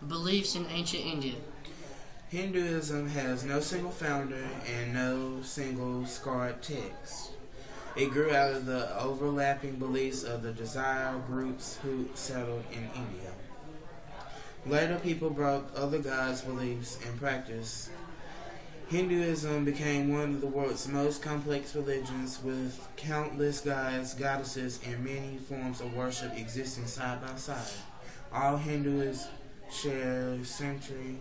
Beliefs in ancient India. Hinduism has no single founder and no single scarred text. It grew out of the overlapping beliefs of the Desire groups who settled in India. Later, people brought other gods' beliefs and practice. Hinduism became one of the world's most complex religions, with countless gods, goddesses, and many forms of worship existing side by side. All Hindus share century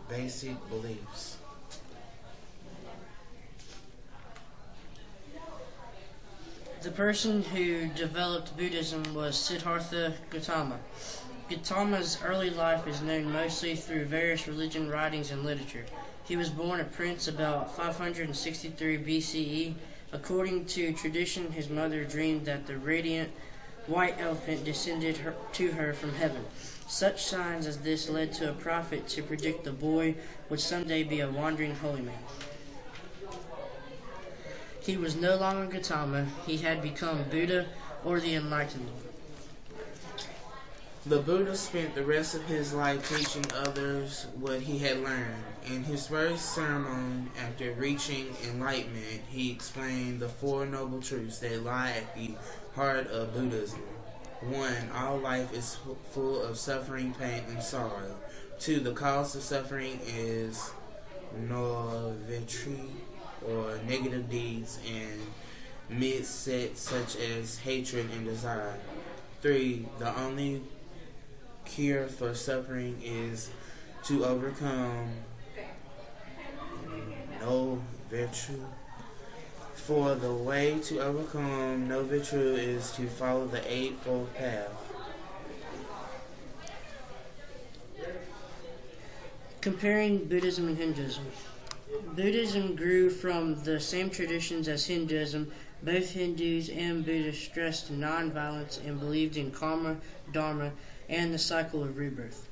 basic beliefs. The person who developed Buddhism was Siddhartha Gautama. Gautama's early life is known mostly through various religion writings and literature. He was born a prince about 563 BCE. According to tradition, his mother dreamed that the radiant white elephant descended to her from heaven. Such signs as this led to a prophet to predict the boy would someday be a wandering holy man. He was no longer Gautama, he had become Buddha, or the Enlightened One. The Buddha spent the rest of his life teaching others what he had learned. In his first sermon, after reaching enlightenment, he explained the Four Noble Truths that lie at the heart of Buddhism. 1. All life is full of suffering, pain, and sorrow. 2. The cause of suffering is novetri, or negative deeds and midsets such as hatred and desire. 3. The only cure for suffering is to overcome no virtue. 4. The way to overcome no virtue is to follow the Eightfold Path. Comparing Buddhism and Hinduism. Buddhism grew from the same traditions as Hinduism. Both Hindus and Buddhists stressed non-violence and believed in karma, dharma, and the cycle of rebirth.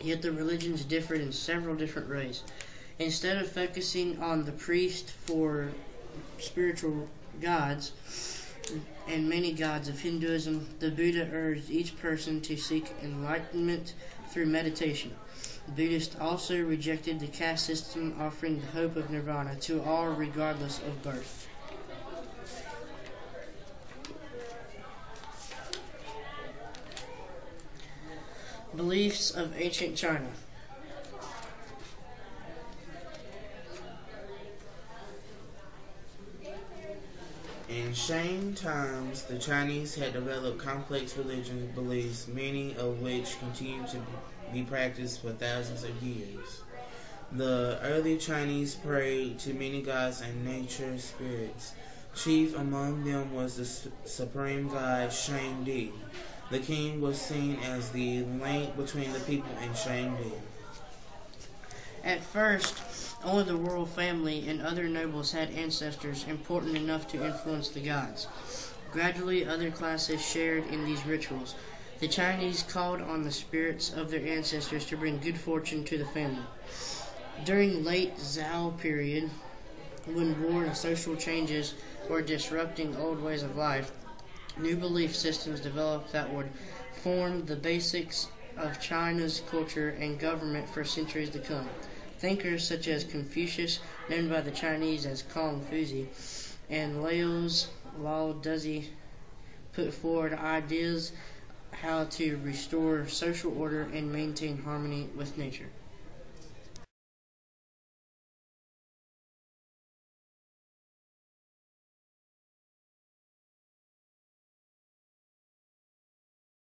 Yet the religions differed in several different ways. Instead of focusing on the priest for spiritual gods and many gods of Hinduism, the Buddha urged each person to seek enlightenment through meditation. Buddhists also rejected the caste system, offering the hope of nirvana to all regardless of birth. Beliefs of ancient China. In Shang times, the Chinese had developed complex religious beliefs, many of which continue to be practiced for thousands of years. The early Chinese prayed to many gods and nature spirits. Chief among them was the supreme god Shangdi. The king was seen as the link between the people and Shangdi. At first, only the royal family and other nobles had ancestors important enough to influence the gods. Gradually, other classes shared in these rituals. The Chinese called on the spirits of their ancestors to bring good fortune to the family. During the late Zhou period, when war and social changes were disrupting old ways of life, new belief systems developed that would form the basics of China's culture and government for centuries to come. Thinkers such as Confucius, known by the Chinese as Confuzi, and Lao Tzu put forward ideas how to restore social order and maintain harmony with nature.